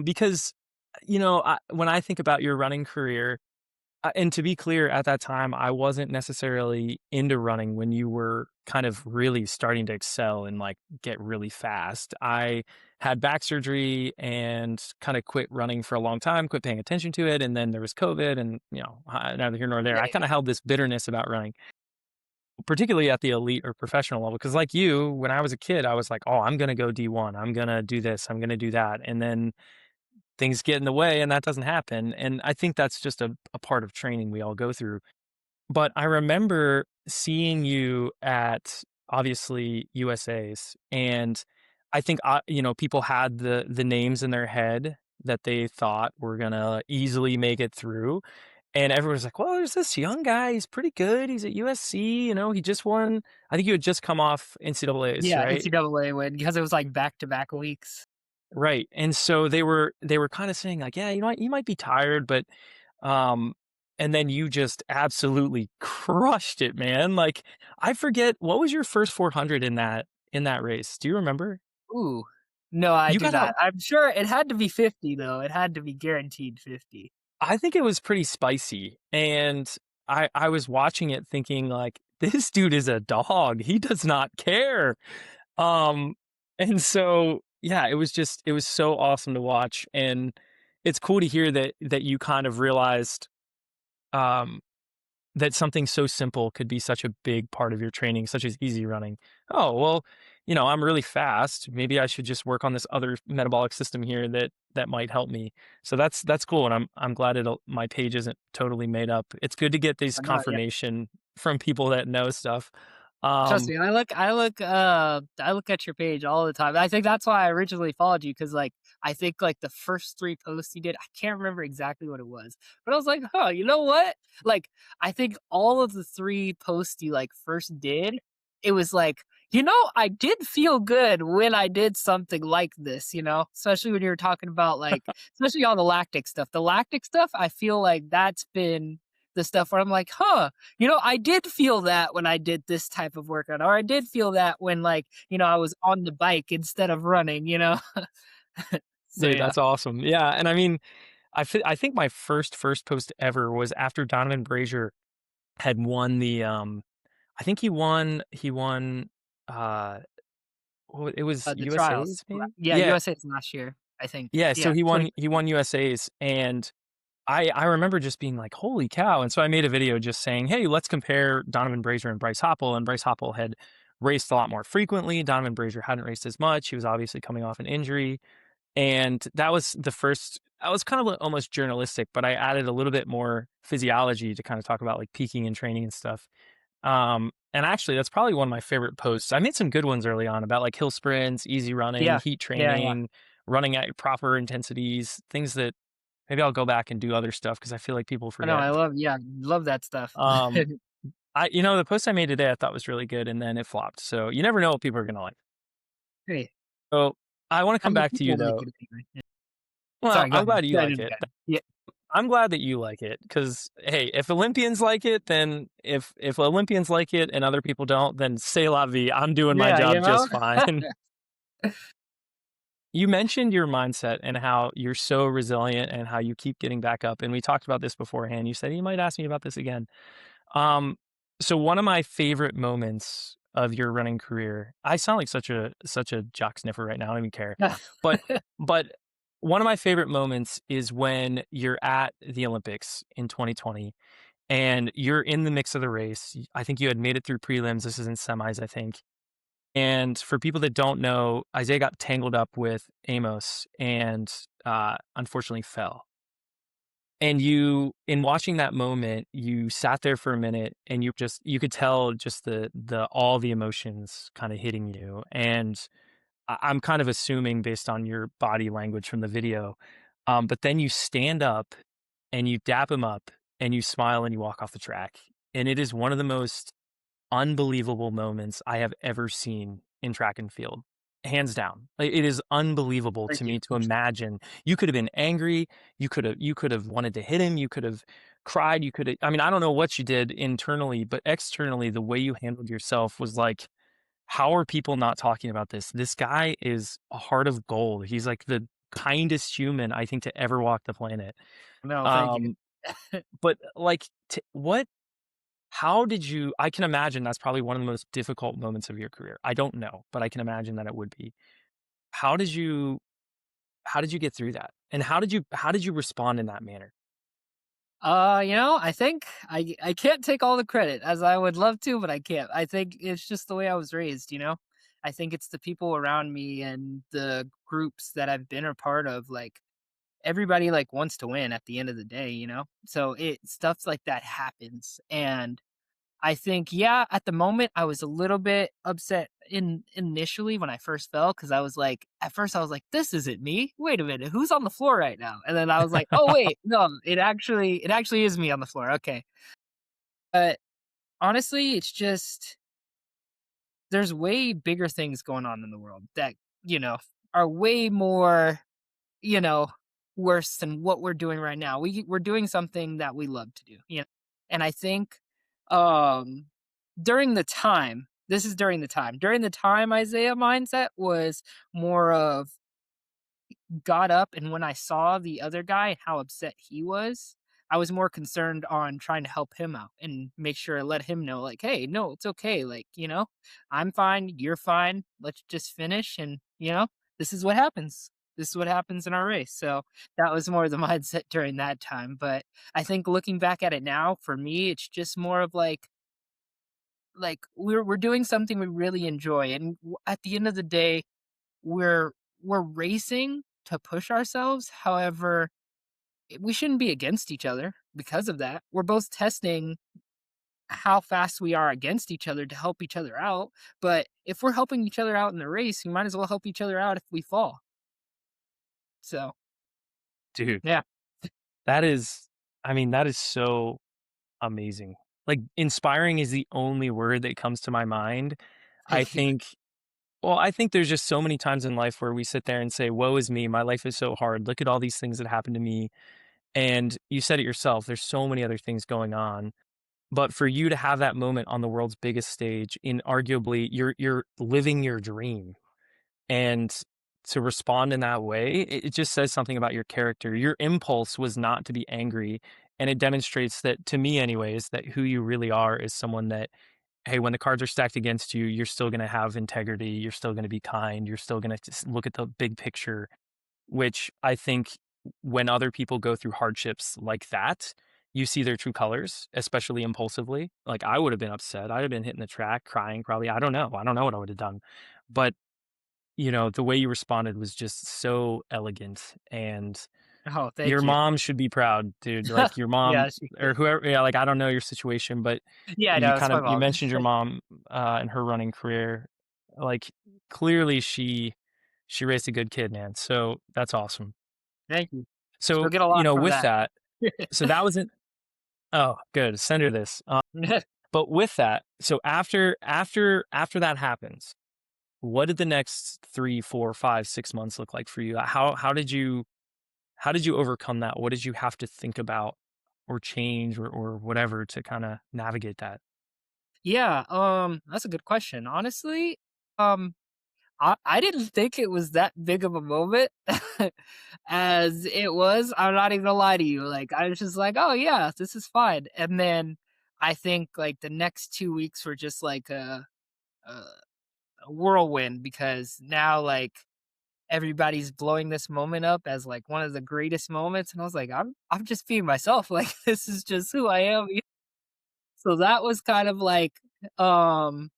Because when I think about your running career. And to be clear, at that time, I wasn't necessarily into running when you were kind of really starting to excel and like get really fast. I had back surgery and kind of quit running for a long time, quit paying attention to it. And then there was COVID and, neither here nor there. Yeah, I kind of held this bitterness about running, particularly at the elite or professional level. Cause like you, when I was a kid, I was like, oh, I'm going to go D1. I'm going to do this. I'm going to do that. And then things get in the way and that doesn't happen. And I think that's just a part of training we all go through. But I remember seeing you at obviously USA's, and I think people had the names in their head that they thought were gonna easily make it through, and everyone's like, "Well, there's this young guy. He's pretty good. He's at USC. He just won." I think you had just come off NCAA's, yeah, right? NCAA win because it was like back to back weeks. Right. And so they were kind of saying like, "Yeah, you might be tired, but Um, and then you just absolutely crushed it, man. Like, I forget what was your first 400 in that race. Do you remember? Ooh, no, I You do got out not. I'm sure it had to be 50 though. It had to be guaranteed 50. I think it was pretty spicy. And I was watching it thinking like, this dude is a dog. He does not care. Um, and so yeah, it was so awesome to watch. And it's cool to hear that you kind of realized um that something so simple could be such a big part of your training, such as easy running. Oh, well, I'm really fast. Maybe I should just work on this other metabolic system here that might help me. So that's cool, and I'm glad my page isn't totally made up. It's good to get this Or not, yeah. confirmation from people that know stuff. Trust Um, me, and I look at your page all the time. I think that's why I originally followed you because, like, I think, like, the first 3 posts you did, I can't remember exactly what it was, but I was like, "Huh, you know what?" Like, I think all of the 3 posts you, like, first did, it was like, I did feel good when I did something like this," you know? Especially when you were talking about, like especially all the lactic stuff. The lactic stuff, I feel like that's been the stuff where I'm like, "Huh, I did feel that when I did this type of workout, or I did feel that when, like, I was on the bike instead of running, you know?" So, Dude, yeah. that's awesome. Yeah, and I mean, I think my first post ever was after Donovan Brazier had won I think he won, uh it was The trials. USA's maybe? Yeah, Yeah, USA's last year, I think. yeah, so Yeah, he won 2023. USA's, and I remember just being like, "Holy cow," and so I made a video just saying, "Hey, let's compare Donovan Brazier and Bryce Hoppel," and Bryce Hoppel had raced a lot more frequently, Donovan Brazier hadn't raced as much, he was obviously coming off an injury, and that was kind of like almost journalistic, but I added a little bit more physiology to kind of talk about, like, peaking and training and stuff. And actually, that's probably one of my favorite posts. I made some good ones early on about like hill sprints, easy running, Yeah. heat Yeah, yeah. training, running at proper intensities, things that maybe I'll go back and do other stuff because I feel like people I know, forget. love that stuff. Um, the post I made today I thought was really good, and then it flopped. So you never know what people are gonna like. Hey, So I want to I come mean, back to you people like though. it anyway. Yeah. Well, Sorry, go I'm ahead. glad you Yeah, I like didn't it. get it. Yeah. I'm glad that you like it because hey, if Olympians like it, then if Olympians like it and other people don't, then say la vie. I'm doing my Yeah, job just fine. You mentioned your mindset and how you're so resilient and how you keep getting back up. And we talked about this beforehand. You said you might ask me about this again. Um, so one of my favorite moments of your running career, I sound like such a jock sniffer right now. I don't even care. But but one of my favorite moments is when you're at the Olympics in 2020 and you're in the mix of the race. I think you had made it through prelims. This is in semis, I think. And for people that don't know, Isaiah got tangled up with Amos and unfortunately fell. And in watching that moment, you sat there for a minute and you could tell just the all the emotions kind of hitting you. And I'm kind of assuming based on your body language from the video, but then you stand up and you dap him up and you smile and you walk off the track. And it is one of the most unbelievable moments I have ever seen in track and field. Hands down. Like, it is unbelievable Thank to you. me to imagine you could have been angry, you could have wanted to hit him, you could have cried, you could have I mean, I don't know what you did internally, but externally, the way you handled yourself was like, how are people not talking about this? This guy is a heart of gold. He's like the kindest human I think to ever walk the planet. No, thank Um, you. But, like, what how did you I can imagine that's probably one of the most difficult moments of your career. I don't know, but I can imagine that it would be. How did you how did you get through that? And how did you respond in that manner? I think I can't take all the credit as I would love to, but I can't. I think it's just the way I was raised, you know? I think it's the people around me and the groups that I've been a part of, like everybody like wants to win at the end of the day, you know? So it stuff like that happens. And I think, yeah, at the moment, I was a little bit upset initially when I first fell because I was like, at first I was like, this isn't me. Wait a minute, who's on the floor right now? And then I was like, oh wait, no, it actually is me on the floor. Okay, but honestly, it's just there's way bigger things going on in the world that you know are way more you know, worse than what we're doing right now. We're doing something that we love to do, you know? And I think um during the time, this is during the time. During the time Isaiah mindset was more of got up, and when I saw the other guy, how upset he was, I was more concerned on trying to help him out and make sure I let him know, like, hey, no, it's okay. Like, I'm fine, you're fine. Let's just finish. And, this is what happens. This is what happens in our race. So that was more the mindset during that time. But I think looking back at it now, for me, it's just more of like we're doing something we really enjoy. And at the end of the day, we're we're racing to push ourselves. However, we shouldn't be against each other because of that. We're both testing how fast we are against each other to help each other out. But if we're helping each other out in the race, we might as well help each other out if we fall. So, Dude, yeah. that is I mean, that is so amazing. Like, inspiring is the only word that comes to my mind. I Thank you. think I think there's just so many times in life where we sit there and say, "Woe is me, my life is so hard. Look at all these things that happened to me." And you said it yourself, there's so many other things going on. But for you to have that moment on the world's biggest stage in arguably you're living your dream, and to respond in that way, it just says something about your character. Your impulse was not to be angry, and it demonstrates that, to me anyways, that who you really are is someone that, hey, when the cards are stacked against you, you're still gonna have integrity, you're still gonna be kind, you're still gonna just look at the big picture, which I think when other people go through hardships like that, you see their true colors, especially impulsively. Like, I would have been upset. I'd have been hitting the track, crying probably. I don't know. I don't know what I would have done. But, the way you responded was just so elegant, and Oh, your thank you. mom should be proud, dude. Like, your mom Yeah, she or whoever, yeah, like, I don't know your situation, but yeah, no, it's my you mom. mentioned your mom, and her running career. Like, clearly she raised a good kid, man. So that's awesome. Thank you. She'll So, get a lot from with that. that, so that wasn't oh, good, send her this. But with that, so after that happens, what did the next 3, 4, 5, 6 months look like for you? How did you overcome that? What did you have to think about or change or whatever to kinda navigate that? Yeah, that's a good question. Honestly, um, I didn't think it was that big of a moment as it was. I'm not even gonna lie to you. Like, I was just like, "Oh, yeah, this is fine." And then I think, like, the next 2 weeks were just like a a whirlwind because now, like, everybody's blowing this moment up as, like, one of the greatest moments, and I was like, I'm just being myself." Like, this is just who I am. So that was kind of like, um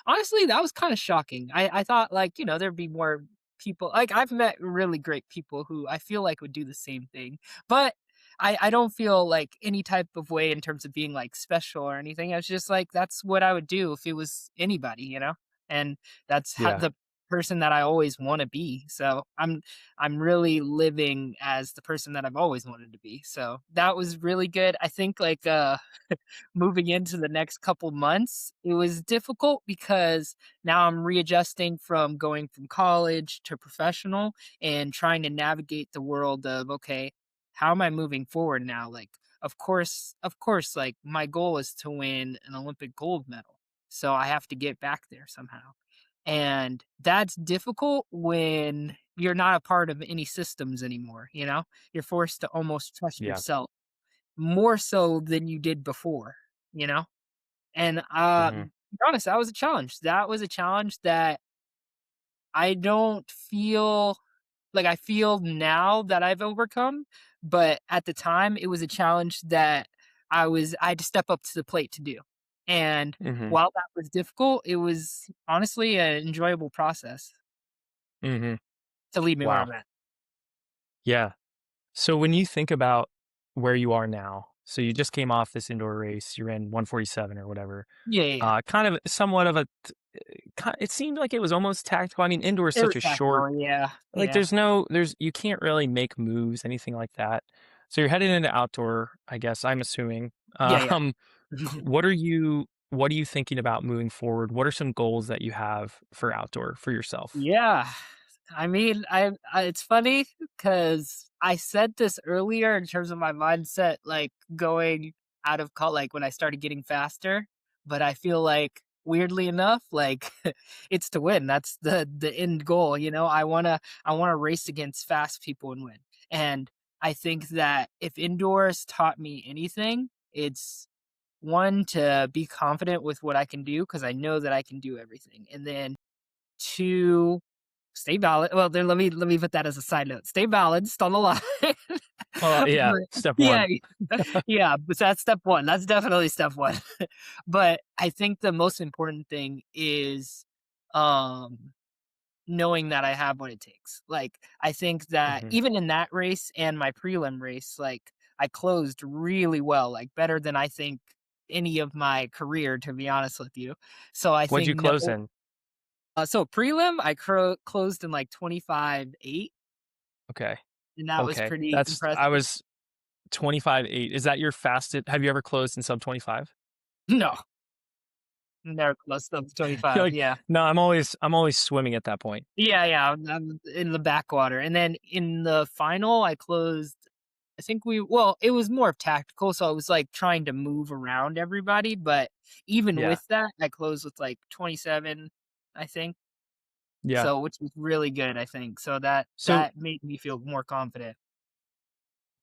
honestly, that was kinda shocking. I thought, like, there'd be more people like, I've met really great people who I feel like would do the same thing, but I don't feel, like, any type of way in terms of being, like, special or anything. It's just, like, that's what I would do if it was anybody, you know? And that's how Yeah. the person that I always wanna be, so I'm really living as the person that I've always wanted to be, so that was really good. I think, like, moving into the next couple months, it was difficult because now I'm readjusting from going from college to professional and trying to navigate the world of, okay, how am I moving forward now? Like, of course, like my goal is to win an Olympic gold medal. So I have to get back there somehow. And that's difficult when you're not a part of any systems anymore, you know? You're forced to almost trust Yeah. yourself more so than you did before, you know? And, Hmm. to be honest, that was a challenge. That was a challenge that I don't feel like I feel now that I've overcome, but at the time, it was a challenge that I had to step up to the plate to do. And Hmm. while that was difficult, it was honestly an enjoyable process Hmm. to lead me where Wow. I'm at. Yeah. So when you think about where you are now, so you just came off this indoor race, you ran 147 or whatever. Yeah, yeah, yeah. Kind of somewhat of a it seemed like it was almost tactical. I mean, indoor is It such was a short, tactical, yeah, like yeah. you can't really make moves, anything like that. So you're headed into outdoor, I guess, I'm assuming. Yeah, yeah. Um, what are you thinking about moving forward? What are some goals that you have for outdoor for yourself? Yeah. I mean, I it's funny because I said this earlier in terms of my mindset, like, going out of call like, when I started getting faster, but I feel like, weirdly enough, like, it's to win. That's the end goal, you know? I wanna race against fast people and win. And I think that if indoors taught me anything, it's, 1, to be confident with what I can do because I know that I can do everything, and then to stay balanced. Well, then let me put that as a side note. Stay balanced on the line. Yeah, But step yeah, one. yeah, but that's step 1. That's definitely step 1. But I think the most important thing is, um, knowing that I have what it takes. Like, I think that Hmm. even in that race and my prelim race, like, I closed really well, like, better than I think any of my career, to be honest with you. So I What'd think you no close in? so prelim, I closed in like 25.8, Okay. and that was Okay. pretty That's I impressive. was 25.8. Is that your fastest? Have you ever closed in sub 25? No, never closed up to You're 25, like, yeah. no, I'm always swimming at that point. Yeah, yeah, I'm in the backwater, and then in the final, I closed I think it was more of tactical, so I was, like, trying to move around everybody, but even Yeah. with that, I closed with, like, 27, I think, Yeah. so which was really good, I think, so that So that made me feel more confident.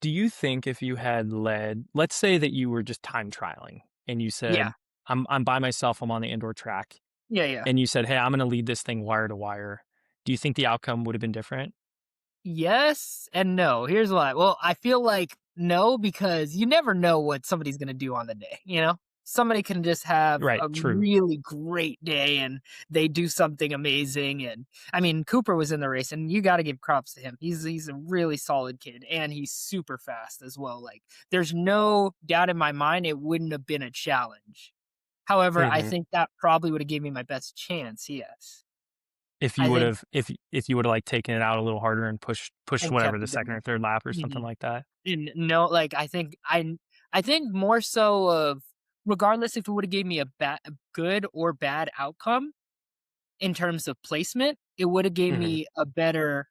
do you think if you had led, let's say that you were just time trialing and you Yeah. said, I'm by myself, I'm on the indoor track, Yeah, yeah. and you said, hey, I'm gonna lead this thing wire to wire. Do you think the outcome would have been different? Yes and no. Here's why. Well, I feel like no, because you never know what somebody's gonna do on the day, you know? Somebody can just have Right, a true. really great day and they do something amazing. And I mean, Cooper was in the race, and you gotta give props to him. He's a really solid kid, and he's super fast as well. Like, there's no doubt in my mind it wouldn't have been a challenge. However, I Hmm. think that probably would have given me my best chance, yes. If you I would think have, if you would have like taken it out a little harder and pushed and whatever kept the it second or going. third lap or something Mhm. like that. And no, like, I think more so of regardless if it would've gave me a good or bad outcome in terms of placement, it would've gave Hmm. me a better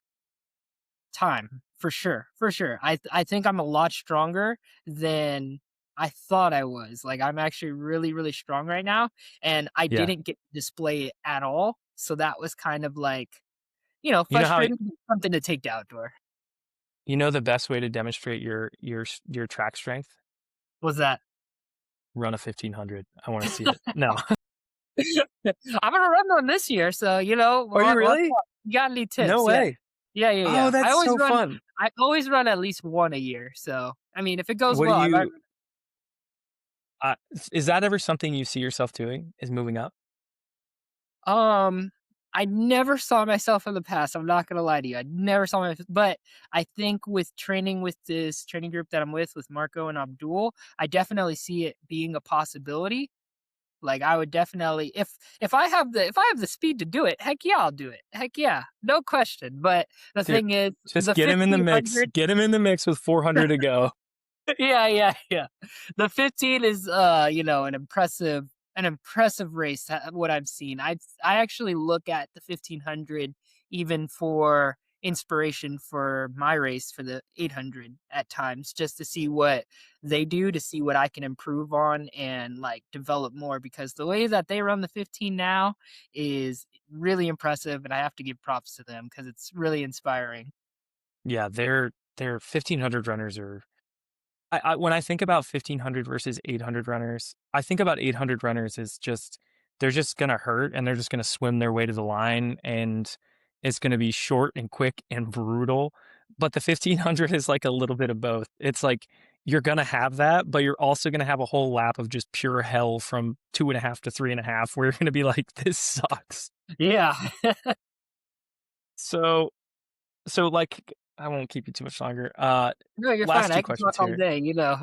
time, for sure, for sure. I think I'm a lot stronger than I thought I was. Like, I'm actually really, really strong right now, and I Yeah. didn't get to display it at all, so that was kind of like, You know how frustrating, but something to take to outdoor. you know the best way to demonstrate your track strength? Was that Run a 1500. I want to see it. No. I'm gonna run one this year, so, Are you watch really? out. You got any No tips? Yeah. way. Yeah, yeah, Oh, yeah. that's so fun. I always run at least 1 a year, so, I mean, if it goes What do well, I might you is that ever something you see yourself doing, is moving up? I never saw myself in the past, I'm not gonna lie to you, I never saw myself, but I think with training with this training group that I'm with Marco and Abdul, I definitely see it being a possibility. Like, I would definitely if I have the speed to do it, heck yeah, I'll do it. Heck yeah, no question, but the Dude, thing is, just the get him in the mix. 1,500. Get him in the mix with 400 to go. Yeah, yeah, yeah. The 15 is, an impressive race, what I've seen. I actually look at the 1,500 even for, inspiration for my race for the 800 at times, just to see what they do, to see what I can improve on and like develop more, because the way that they run the 15 now is really impressive, and I have to give props to them because it's really inspiring. Yeah, their 1500 runners are I when I think about 1500 versus 800 runners, I think about 800 runners as just they're just gonna hurt and they're just gonna swim their way to the line and it's gonna be short and quick and brutal. But the 1500 is like a little bit of both. It's like you're gonna have that, but you're also gonna have a whole lap of just pure hell from 2.5 to 3.5 where you're gonna be like, this sucks. Yeah. So like I won't keep you too much longer. No, you're fine. Last two I can questions talk all here. day, you know.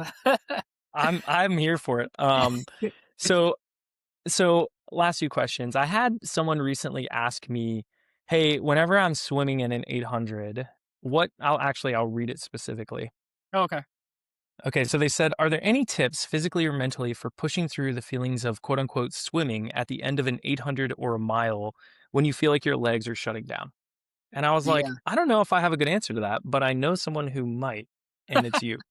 I'm here for it. So so last few questions. I had someone recently ask me, "Hey, whenever I'm swimming in an 800, what?" I'll read it specifically. Okay. Okay, so they said, "Are there any tips, physically or mentally, for pushing through the feelings of quote unquote swimming at the end of an 800 or a mile when you feel like your legs are shutting down?" And I was like, Yeah. "I don't know if I have a good answer to that, but I know someone who might, and it's you."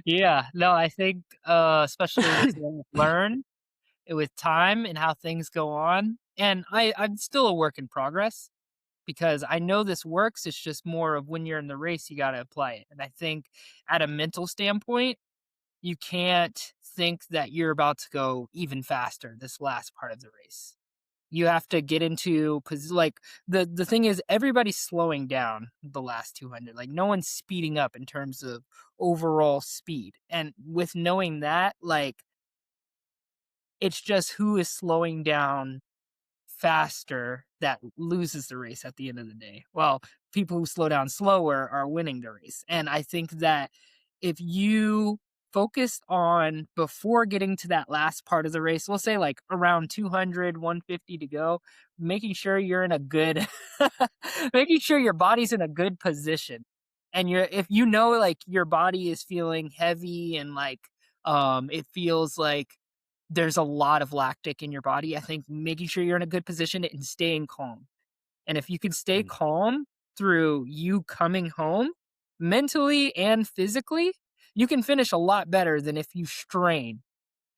Yeah. No, I think, especially with learn with time and how things go on, and I'm still a work in progress because I know this works. It's just more of when you're in the race, you got to apply it. And I think at a mental standpoint, you can't think that you're about to go even faster this last part of the race. You have to get into like the thing is everybody's slowing down the last 200. Like no one's speeding up in terms of overall speed. And with knowing that, like it's just who is slowing down faster that loses the race at the end of the day. Well, people who slow down slower are winning the race. And I think that if you focus on before getting to that last part of the race, we'll say like around 200, 150 to go, making sure you're in a good, making sure your body's in a good position. And if you know, like your body is feeling heavy and like, it feels like there's a lot of lactic in your body. I think making sure you're in a good position and staying calm. And if you can stay Mm. calm through you coming home mentally and physically, you can finish a lot better than if you strain,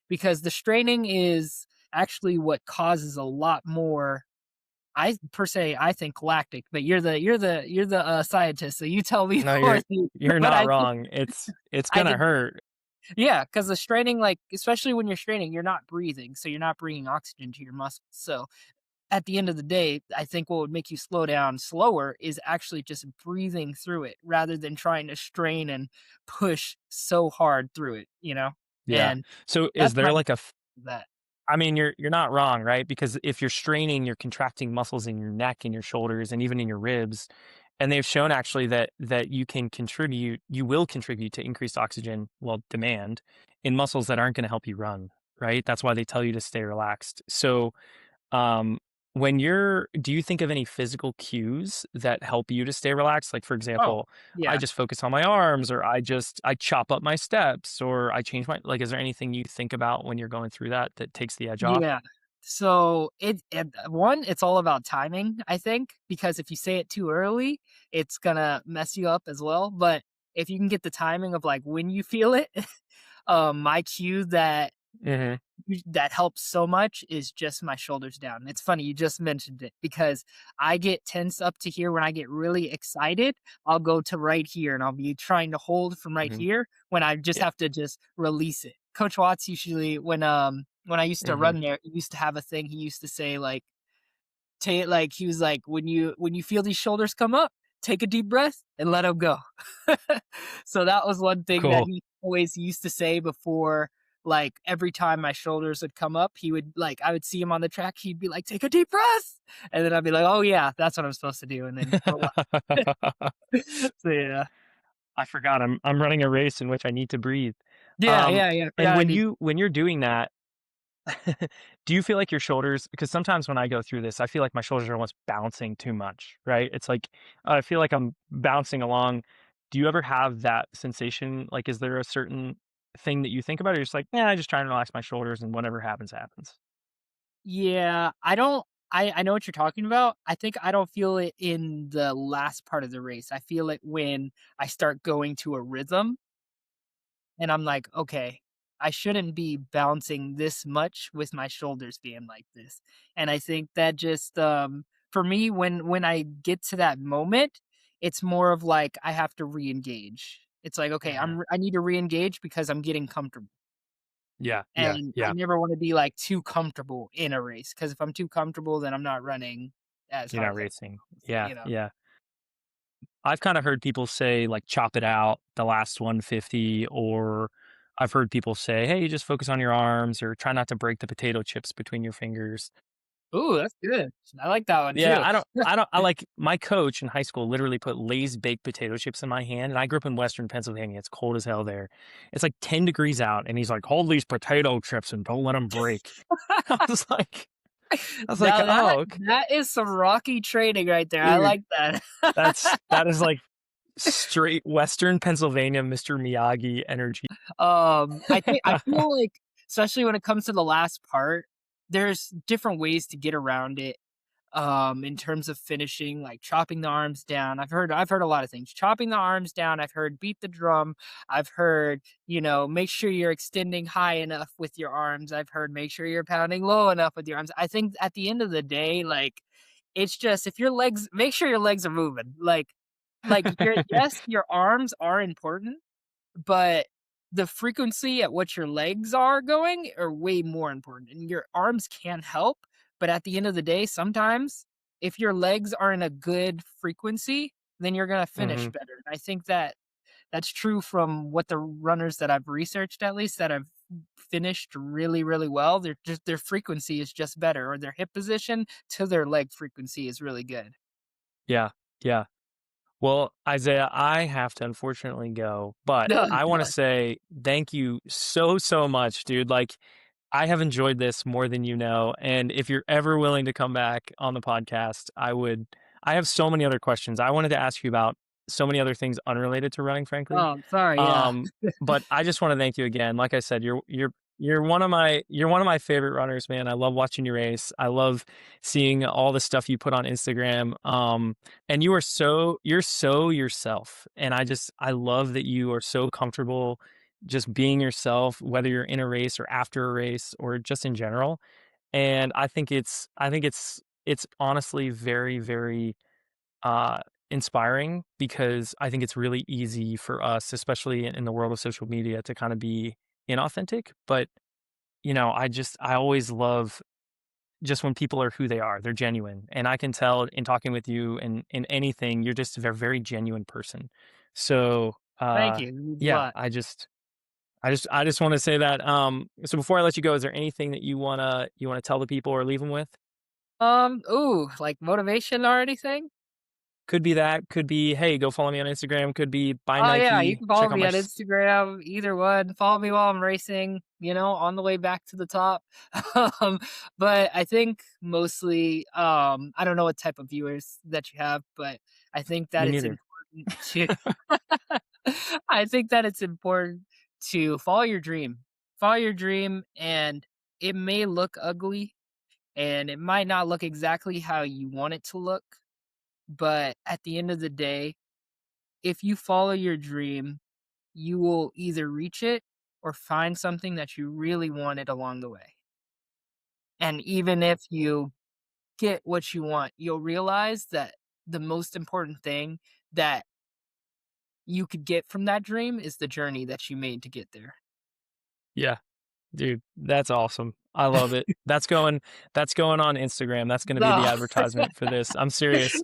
because the straining is actually what causes a lot more. I per se, I think lactic, but you're the scientist, so you tell me No, more. you're But not I think wrong. It's I gonna think hurt. yeah, because the straining, like especially when you're straining, you're not breathing, so you're not bringing oxygen to your muscles. So at the end of the day, I think what would make you slow down slower is actually just breathing through it rather than trying to strain and push so hard through it, you know? Yeah. And So is that's there my like that. I mean, you're not wrong, right? Because if you're straining, you're contracting muscles in your neck and your shoulders and even in your ribs. And they've shown actually that you will contribute to increased oxygen, well, demand in muscles that aren't going to help you run, right? That's why they tell you to stay relaxed. So Um, do you think of any physical cues that help you to stay relaxed? Like, for Oh, example, I yeah. just focus on my arms, or I chop up my steps, or I change like, is there anything you think about when you're going through that takes the edge off? Yeah. So one, it's all about timing, I think, because if you say it too early, it's gonna mess you up as well. But if you can get the timing of like when you feel it, my cue Mhm. that helps so much is just my shoulders down. It's funny you just mentioned it because I get tense up to here when I get really excited. I'll go to right here and I'll be trying to hold from right Mhm. here when I just Yeah. have to just release it. Coach Watts usually when I used to Mhm. run there, he used to have a thing he used to say like like he was like when you feel these shoulders come up, take a deep breath and let them go. So that was one thing that Cool. he always used to say before, like every time my shoulders would come up, he would like I would see him on the track, he'd be like, take a deep breath. And then I'd be like, oh yeah, that's what I'm supposed to do. And then relax. So yeah. I forgot I'm running a race in which I need to breathe. Yeah, yeah, yeah. I And forgot I need when you're doing that, do you feel like your shoulders because sometimes when I go through this, I feel like my shoulders are almost bouncing too much, right? It's like I feel like I'm bouncing along. Do you ever have that sensation? Like, is there a certain thing that you think about? Or you're just like, yeah, I just try and relax my shoulders and whatever happens, happens. yeah, I don't. I know what you're talking about. I think I don't feel it in the last part of the race. I feel it when I start going to a rhythm and I'm like, "Okay, I shouldn't be bouncing this much with my shoulders being like this." And I think that just, for me, when I get to that moment, it's more of like I have to re-engage. It's like, "Okay, Mhm. I need to re-engage because I'm getting comfortable." Yeah, yeah, And I yeah. never wanna be, like, too comfortable in a race because if I'm too comfortable, then I'm not running as You're hard not as I racing. was, Yeah, yeah. I've kinda heard people say, like, chop it out the last 150, or I've heard people say, "Hey, just focus on your arms," or "Try not to break the potato chips between your fingers." Ooh, that's good. I like that one Yeah, too. I like my coach in high school literally put Lay's baked potato chips in my hand, and I grew up in Western Pennsylvania. It's cold as hell there. It's like 10 degrees out, and he's like, "Hold these potato chips and don't let them break." I was like Now "Oh, ok that is some rocky training right there. I dude." like that. That is like straight Western Pennsylvania Mr. Miyagi energy. I feel like, especially when it comes to the last part, there's different ways to get around it. In terms of finishing, like chopping the arms down. I've heard a lot of things. Chopping the arms down, I've heard beat the drum. I've heard, make sure you're extending high enough with your arms. I've heard make sure you're pounding low enough with your arms. I think at the end of the day, like it's just if your legs make sure your legs are moving. Like your yes, your arms are important, but the frequency at which your legs are going are way more important, and your arms can help, but at the end of the day, sometimes if your legs are in a good frequency, then you're gonna finish Mhm. better, and I think that that's true from what the runners that I've researched at least that have finished really, really well, their frequency is just better, or their hip position to their leg frequency is really good. Yeah, yeah. Well, Isaiah, I have to unfortunately go, but No, I wanna say thank you so, so much, dude. Like, I have enjoyed this more than you know, and if you're ever willing to come back on the podcast, I have so many other questions. I wanted to ask you about so many other things unrelated to running, frankly. I'm sorry, yeah. Um, but I just wanna thank you again. Like I said, you're one of my favorite runners, man. I love watching you race. I love seeing all the stuff you put on Instagram. And you're so yourself. And I love that you are so comfortable just being yourself, whether you're in a race or after a race or just in general. And I think it's honestly very, very uh, inspiring, because I think it's really easy for us, especially in the world of social media, to kind of be inauthentic. But I always love just when people are who they are, they're genuine, and I can tell in talking with you and in anything, you're just a very genuine person. So Thank you, it means a yeah, lot. I just want to say that. So before I let you go, is there anything that you wanna tell the people or leave them with? Ooh, like motivation or anything? Could be that, could be, "Hey, go follow me on Instagram," could be, "Buy Oh, yeah, you Nike, can follow check out me my on s." Instagram, either one. Follow me while I'm racing, on the way back to the top. Um, but I think mostly, I don't know what type of viewers that you have, but I think that Me it's neither. important to I think that it's important to follow your dream. Follow your dream, and it may look ugly, and it might not look exactly how you want it to look, but at the end of the day, if you follow your dream, you will either reach it or find something that you really wanted along the way. And even if you get what you want, you'll realize that the most important thing that you could get from that dream is the journey that you made to get there. Yeah, dude, that's awesome. I love it. That's going on Instagram. That's gonna be the No. advertisement for this. I'm serious.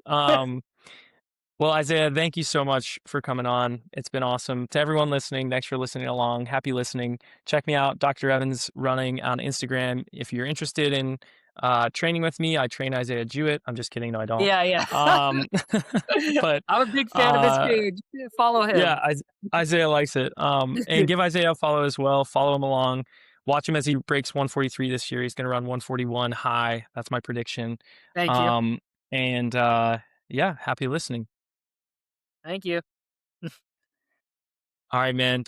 Well, Isaiah, thank you so much for coming on. It's been awesome. To everyone listening, thanks for listening along. Happy listening. Check me out, Dr. Evans Running on Instagram. If you're interested in training with me, I train Isaiah Jewett. I'm just kidding. No, I don't. Yeah, yeah. Um, but I'm a big fan of his uh, page. Follow yeah, him. Isaiah likes it. And give Isaiah a follow as well. Follow him along. Watch him as he breaks 143 this year. He's going to run 141 high. That's my prediction. Thank you. Um, and yeah, happy listening. Thank you. All right, man.